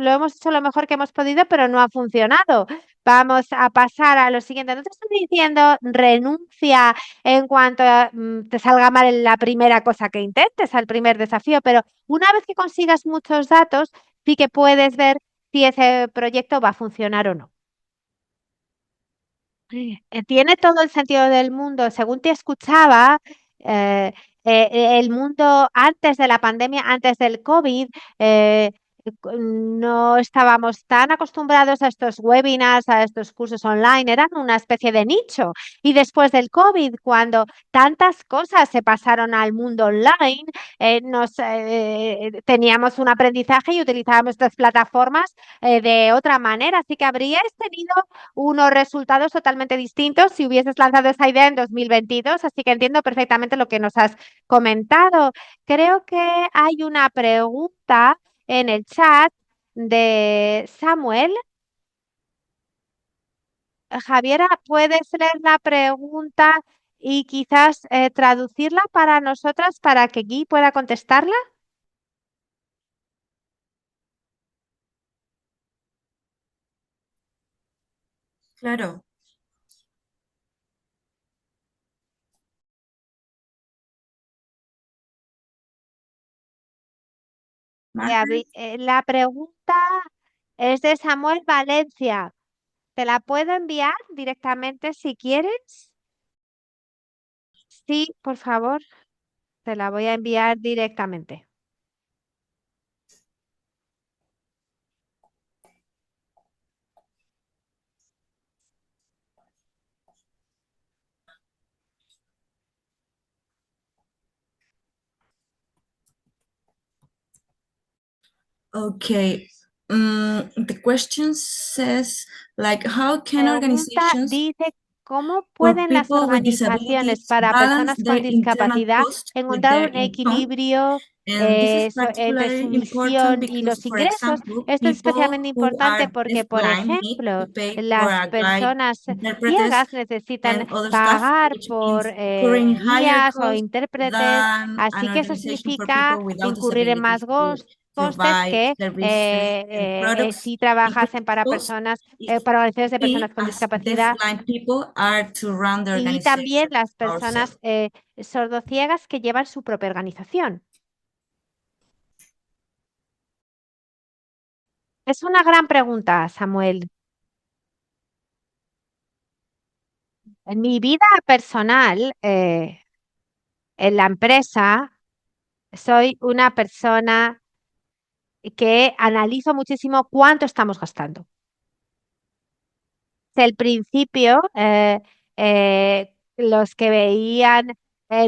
lo mejor que hemos podido, pero no ha funcionado. Vamos a pasar a lo siguiente. No te estoy diciendo renuncia en cuanto te salga mal en la primera cosa que intentes, al primer desafío, pero una vez que consigas muchos datos, sí que puedes ver si ese proyecto va a funcionar o no. Tiene todo el sentido del mundo. Según te escuchaba, eh, el mundo antes de la pandemia, antes del COVID, no estábamos tan acostumbrados a estos webinars, a estos cursos online, eran una especie de nicho. Y después del COVID, cuando tantas cosas se pasaron al mundo online, teníamos un aprendizaje y utilizábamos estas plataformas de otra manera. Así que habríais tenido unos resultados totalmente distintos si hubieses lanzado esa idea en 2022. Así que entiendo perfectamente lo que nos has comentado. Creo que hay una pregunta en el chat de Samuel. Javiera, ¿puedes leer la pregunta y quizás traducirla para nosotras para que Guy pueda contestarla? Claro. Marta. La pregunta es de Samuel Valencia. ¿Te la puedo enviar directamente si quieres? Sí, por favor, te la voy a enviar directamente. Okay. The question says, like, how can Pregunta organizations... dice ¿Cómo For pueden las people with organizaciones disabilities para balance personas con their internal discapacidad cost with encontrar their un income? equilibrio And this is entre su particularly important misión y because, los for ingresos? example, Esto es people especialmente who importante are porque, por deafblind need ejemplo, to pay for las a guide personas interpreters ciegas necesitan and other stuff, pagar which por means incurring higher guías o costs intérpretes, than an así que eso organization for significa people without incurrir en más disabilities to costes provide que services and products. si trabajasen Increased para costs personas, if para organizaciones de we, personas con as discapacidad deafblind people, are to run the y también organization las ourselves. personas sordociegas que llevan su propia organización. Es una gran pregunta, Samuel. En mi vida personal, en la empresa, soy una persona que analizo muchísimo cuánto estamos gastando. Desde el principio, los que veían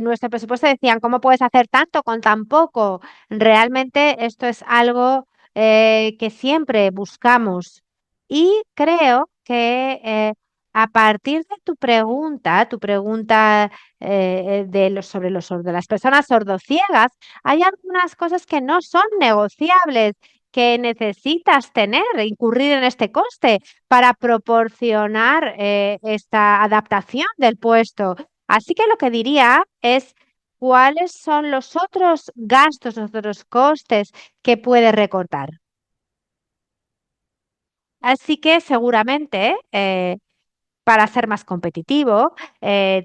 nuestro presupuesto decían, ¿cómo puedes hacer tanto con tan poco? Realmente esto es algo que siempre buscamos y creo que a partir de tu pregunta sobre las personas sordociegas, hay algunas cosas que no son negociables, que necesitas tener, incurrir en este coste para proporcionar esta adaptación del puesto. Así que lo que diría es cuáles son los otros gastos, los otros costes que puede recortar. Así que seguramente para ser más competitivo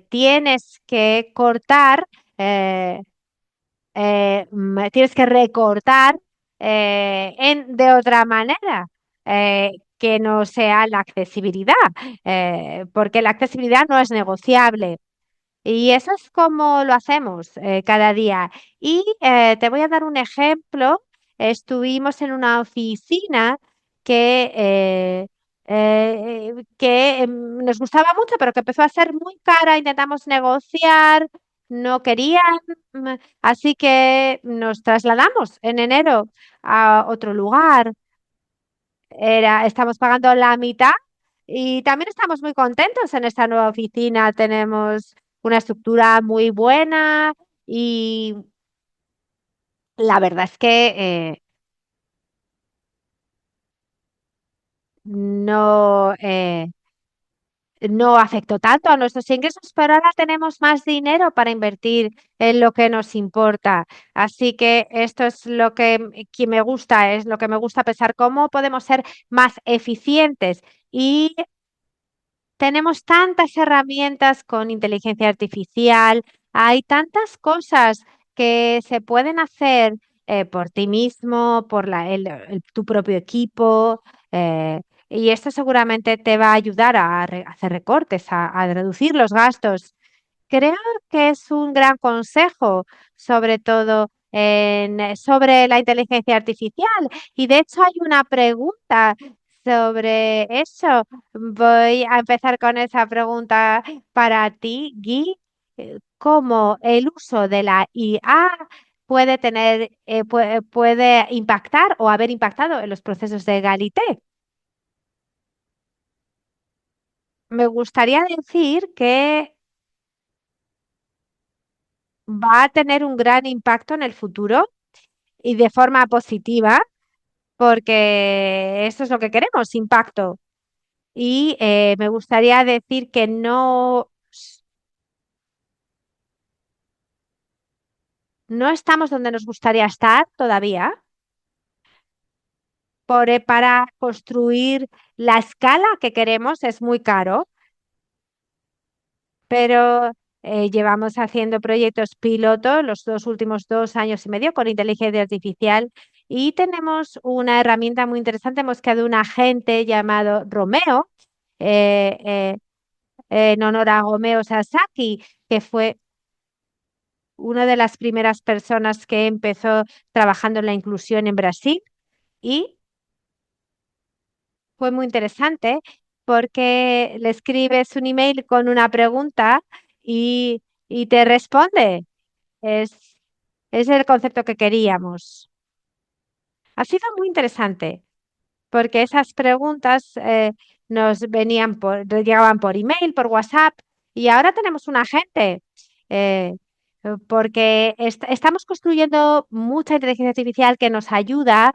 tienes que cortar, eh, tienes que recortar de otra manera. Que no sea la accesibilidad, porque la accesibilidad no es negociable. Y eso es como lo hacemos cada día. Y te voy a dar un ejemplo. Estuvimos en una oficina que nos gustaba mucho, pero que empezó a ser muy cara. Intentamos negociar, no querían, mm, así que nos trasladamos en enero a otro lugar. Estamos pagando la mitad y también estamos muy contentos en esta nueva oficina. Tenemos una estructura muy buena y la verdad es que no, no afectó tanto a nuestros ingresos, pero ahora tenemos más dinero para invertir en lo que nos importa. Así que esto es lo que me gusta, es lo que me gusta pensar, cómo podemos ser más eficientes. Y tenemos tantas herramientas con inteligencia artificial, hay tantas cosas que se pueden hacer por ti mismo, por tu propio equipo, eh, y esto seguramente te va a ayudar a hacer recortes, a reducir los gastos. Creo que es un gran consejo, sobre todo sobre la inteligencia artificial. Y de hecho hay una pregunta sobre eso. Voy a empezar con esa pregunta para ti, Guy. ¿Cómo el uso de la IA puede impactar o haber impactado en los procesos de Galité? Me gustaría decir que va a tener un gran impacto en el futuro y de forma positiva, porque eso es lo que queremos, impacto. Y me gustaría decir que no estamos donde nos gustaría estar todavía para construir la escala que queremos, es muy caro, pero llevamos haciendo proyectos piloto los últimos 2 años y medio con inteligencia artificial y tenemos una herramienta muy interesante. Hemos creado un agente llamado Romeo, eh, eh, en honor a Romeo Sasaki, que fue una de las primeras personas que empezó trabajando en la inclusión en Brasil y fue muy interesante porque le escribes un email con una pregunta y te responde. Es, es el concepto que queríamos. Ha sido muy interesante porque esas preguntas llegaban por email, por WhatsApp, y ahora tenemos un agente. eh, Porque estamos construyendo mucha inteligencia artificial que nos ayuda,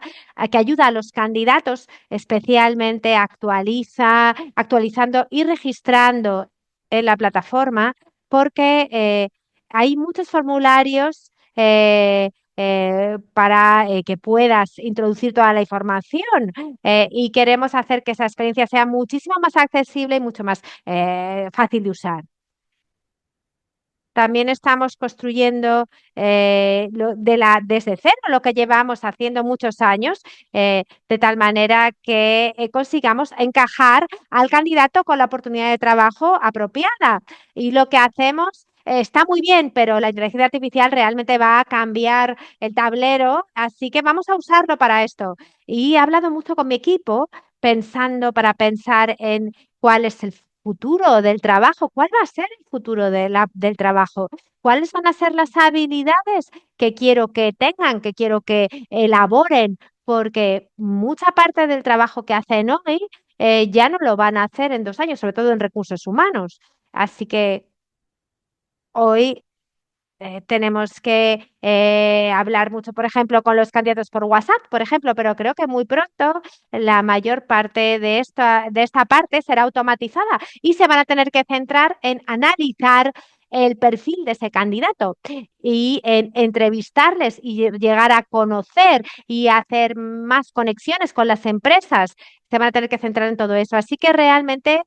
que ayuda a los candidatos, especialmente actualizando y registrando en la plataforma, porque hay muchos formularios para que puedas introducir toda la información y queremos hacer que esa experiencia sea muchísimo más accesible y mucho más fácil de usar. También estamos construyendo desde cero lo que llevamos haciendo muchos años, de tal manera que consigamos encajar al candidato con la oportunidad de trabajo apropiada. Y lo que hacemos está muy bien, pero la inteligencia artificial realmente va a cambiar el tablero, así que vamos a usarlo para esto. Y he hablado mucho con mi equipo para pensar en cuál es el futuro del trabajo. ¿Cuál va a ser el futuro del trabajo? ¿Cuáles van a ser las habilidades que quiero que tengan, que quiero que elaboren? Porque mucha parte del trabajo que hacen hoy ya no lo van a hacer en 2 años, sobre todo en recursos humanos. Así que hoy tenemos que hablar mucho, por ejemplo, con los candidatos por WhatsApp, por ejemplo, pero creo que muy pronto la mayor parte de esta parte será automatizada y se van a tener que centrar en analizar el perfil de ese candidato y en entrevistarles y llegar a conocer y hacer más conexiones con las empresas. Se van a tener que centrar en todo eso. Así que realmente,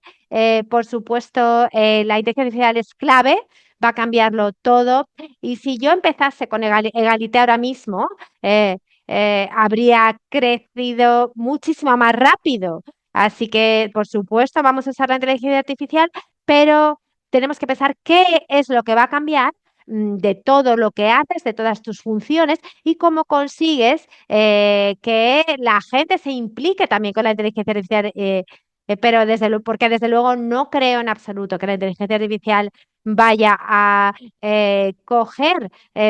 por supuesto, la inteligencia artificial es clave, va a cambiarlo todo. Y si yo empezase con Egalité ahora mismo, habría crecido muchísimo más rápido. Así que, por supuesto, vamos a usar la inteligencia artificial, pero tenemos que pensar qué es lo que va a cambiar de todo lo que haces, de todas tus funciones y cómo consigues que la gente se implique también con la inteligencia artificial. Pero porque desde luego no creo en absoluto que la inteligencia artificial vaya a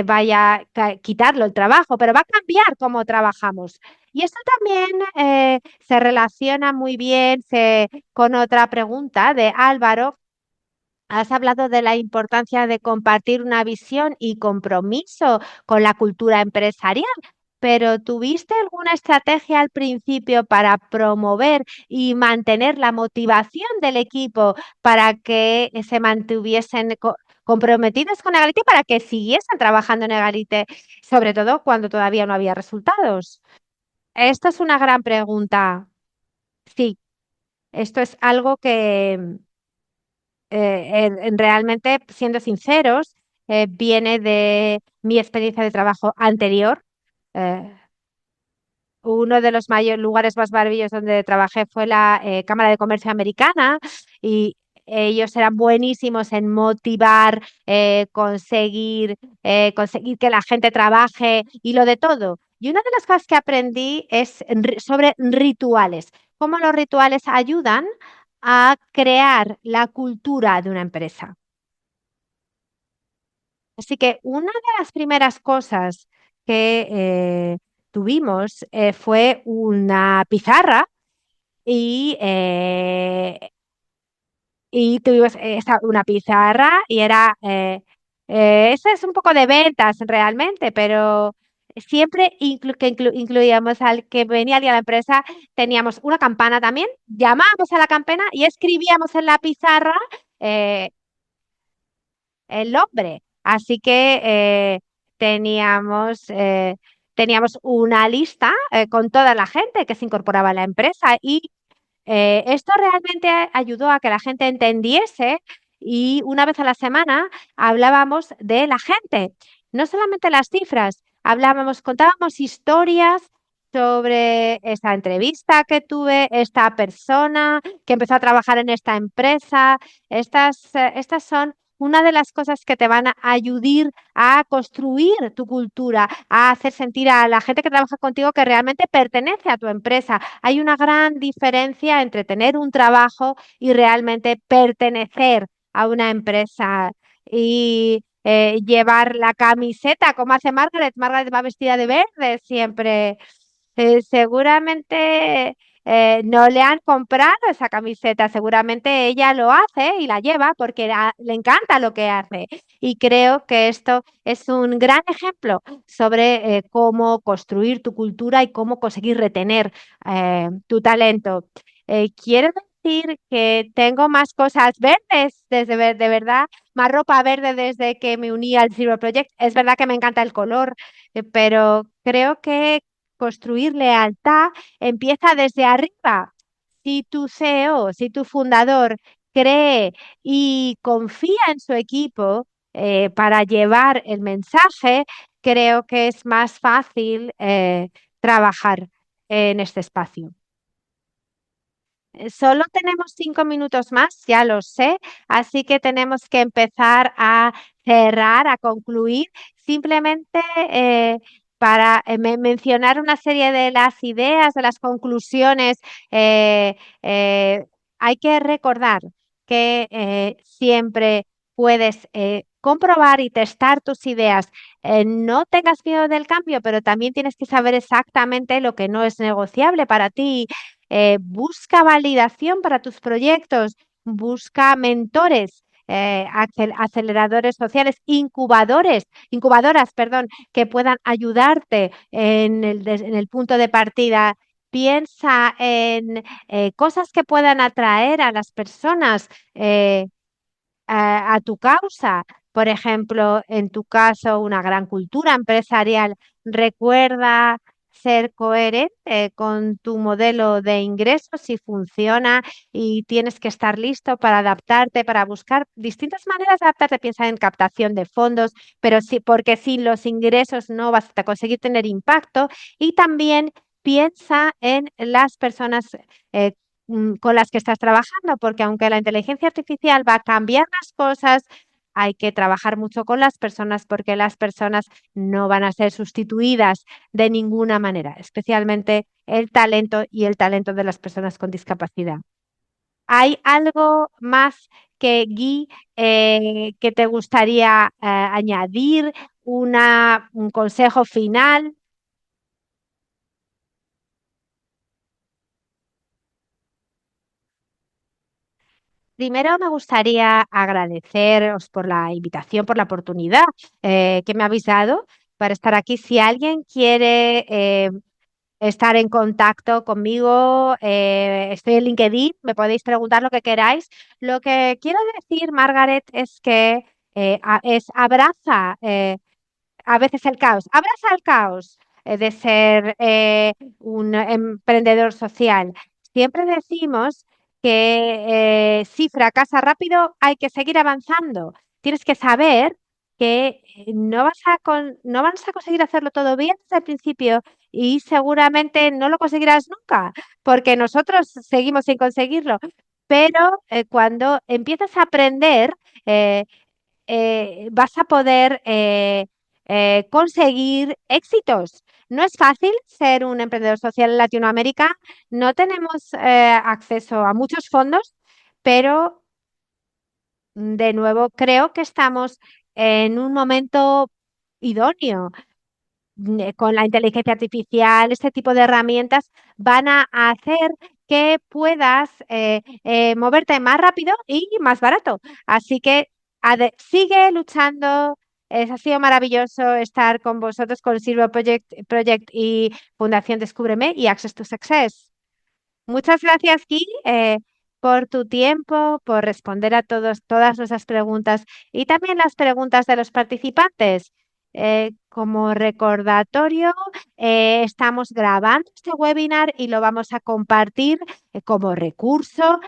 vaya a quitarlo el trabajo, pero va a cambiar cómo trabajamos. Y esto también se relaciona muy bien con otra pregunta de Álvaro. Has hablado de la importancia de compartir una visión y compromiso con la cultura empresarial, pero ¿tuviste alguna estrategia al principio para promover y mantener la motivación del equipo para que se mantuviesen comprometidos con Egalite, para que siguiesen trabajando en Egalite, sobre todo cuando todavía no había resultados? Esta es una gran pregunta. Sí, esto es algo que realmente, siendo sinceros, viene de mi experiencia de trabajo anterior. Eh, Uno de los lugares más maravillosos donde trabajé fue la Cámara de Comercio Americana y ellos eran buenísimos en motivar, conseguir que la gente trabaje y lo de todo. Y una de las cosas que aprendí es sobre rituales, cómo los rituales ayudan a crear la cultura de una empresa. Así que una de las primeras cosas que tuvimos fue una pizarra y, tuvimos una pizarra y eso es un poco de ventas realmente, pero siempre incluíamos al que venía alguien a la empresa, teníamos una campana también, llamábamos a la campana y escribíamos en la pizarra eh, el nombre. Así que teníamos, eh, teníamos una lista con toda la gente que se incorporaba a la empresa y esto realmente ayudó a que la gente entendiese y una vez a la semana hablábamos de la gente, no solamente las cifras, contábamos historias sobre esta entrevista que tuve, esta persona que empezó a trabajar en esta empresa. Estas son una de las cosas que te van a ayudar a construir tu cultura, a hacer sentir a la gente que trabaja contigo que realmente pertenece a tu empresa. Hay una gran diferencia entre tener un trabajo y realmente pertenecer a una empresa y llevar la camiseta como hace Margaret. Margaret va vestida de verde siempre. Seguramente no le han comprado esa camiseta. Seguramente ella lo hace y la lleva porque le encanta lo que hace. Y creo que esto es un gran ejemplo sobre cómo construir tu cultura y cómo conseguir retener tu talento. Quiero decir que tengo más cosas verdes, de verdad, más ropa verde desde que me uní al Zero Project. Es verdad que me encanta el color, pero creo que construir lealtad empieza desde arriba. Si tu CEO, si tu fundador cree y confía en su equipo para llevar el mensaje, creo que es más fácil trabajar en este espacio. Solo tenemos 5 minutos más, ya lo sé, así que tenemos que empezar a cerrar, a concluir, simplemente para mencionar una serie de las ideas, de las conclusiones. eh, eh, Hay que recordar que siempre puedes comprobar y testar tus ideas. No tengas miedo del cambio, pero también tienes que saber exactamente lo que no es negociable para ti. Busca validación para tus proyectos, busca mentores, aceleradores sociales, incubadoras, perdón, que puedan ayudarte en el punto de partida. Piensa en cosas que puedan atraer a las personas a tu causa. Por ejemplo, en tu caso, una gran cultura empresarial. Recuerda ser coherente con tu modelo de ingresos si funciona y tienes que estar listo para adaptarte, para buscar distintas maneras de adaptarte. Piensa en captación de fondos, pero sí, porque sin los ingresos no vas a conseguir tener impacto. Y también piensa en las personas eh, con las que estás trabajando, porque aunque la inteligencia artificial va a cambiar las cosas, hay que trabajar mucho con las personas porque las personas no van a ser sustituidas de ninguna manera, especialmente el talento y el talento de las personas con discapacidad. ¿Hay algo más que Guy que te gustaría añadir? Un consejo final? Primero me gustaría agradeceros por la invitación, por la oportunidad que me habéis dado para estar aquí. Si alguien quiere estar en contacto conmigo, estoy en LinkedIn, me podéis preguntar lo que queráis. Lo que quiero decir, Margaret, es que abraza a veces el caos, abraza el caos de ser un emprendedor social. Siempre decimos que si fracasa rápido hay que seguir avanzando. Tienes que saber que no vas a conseguir hacerlo todo bien desde el principio y seguramente no lo conseguirás nunca, porque nosotros seguimos sin conseguirlo. Pero cuando empiezas a aprender, eh, vas a poder conseguir éxitos. No es fácil ser un emprendedor social en Latinoamérica. No tenemos acceso a muchos fondos, pero de nuevo creo que estamos en un momento idóneo con la inteligencia artificial. Este tipo de herramientas van a hacer que puedas moverte más rápido y más barato. Así que sigue luchando. Ha sido maravilloso estar con vosotros, con Silver Project y Fundación Descúbreme y Access to Success. Muchas gracias, Guy, por tu tiempo, por responder a todas nuestras preguntas y también las preguntas de los participantes. Como recordatorio, estamos grabando este webinar y lo vamos a compartir como recurso,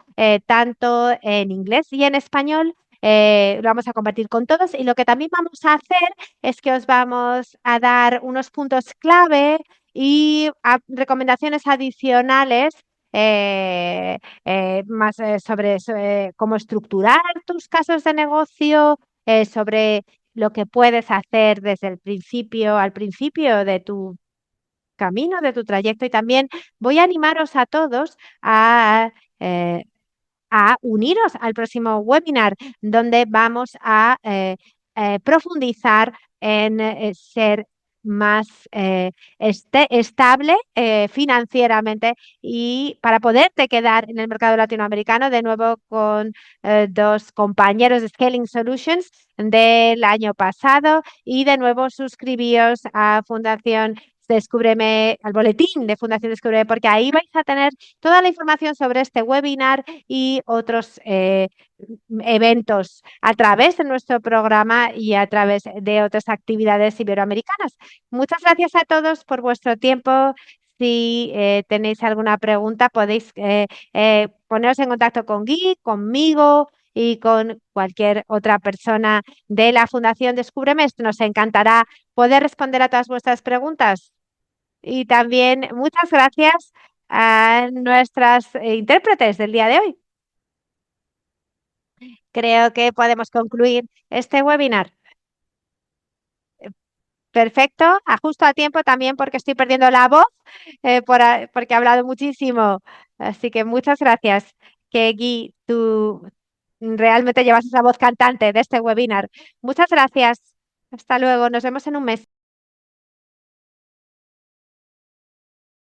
tanto en inglés y en español. Lo vamos a compartir con todos y lo que también vamos a hacer es que os vamos a dar unos puntos clave y recomendaciones adicionales más sobre cómo estructurar tus casos de negocio, sobre lo que puedes hacer desde el principio al principio de tu camino, de tu trayecto. Y también voy a animaros a todos a uniros al próximo webinar, donde vamos a profundizar en ser más estable financieramente y para poderte quedar en el mercado latinoamericano, de nuevo con dos compañeros de Scaling Solutions del año pasado y de nuevo suscribíos a Fundación Descúbreme, al boletín de Fundación Descúbreme, porque ahí vais a tener toda la información sobre este webinar y otros eventos a través de nuestro programa y a través de otras actividades iberoamericanas. Muchas gracias a todos por vuestro tiempo. Si tenéis alguna pregunta, podéis poneros en contacto con Guy, conmigo y con cualquier otra persona de la Fundación Descúbreme. Nos encantará poder responder a todas vuestras preguntas. Y también muchas gracias a nuestras intérpretes del día de hoy. Creo que podemos concluir este webinar. Perfecto, justo a tiempo también porque estoy perdiendo la voz porque he hablado muchísimo. Así que muchas gracias, que Gui, tú realmente llevas esa voz cantante de este webinar. Muchas gracias. Hasta luego, nos vemos en un mes.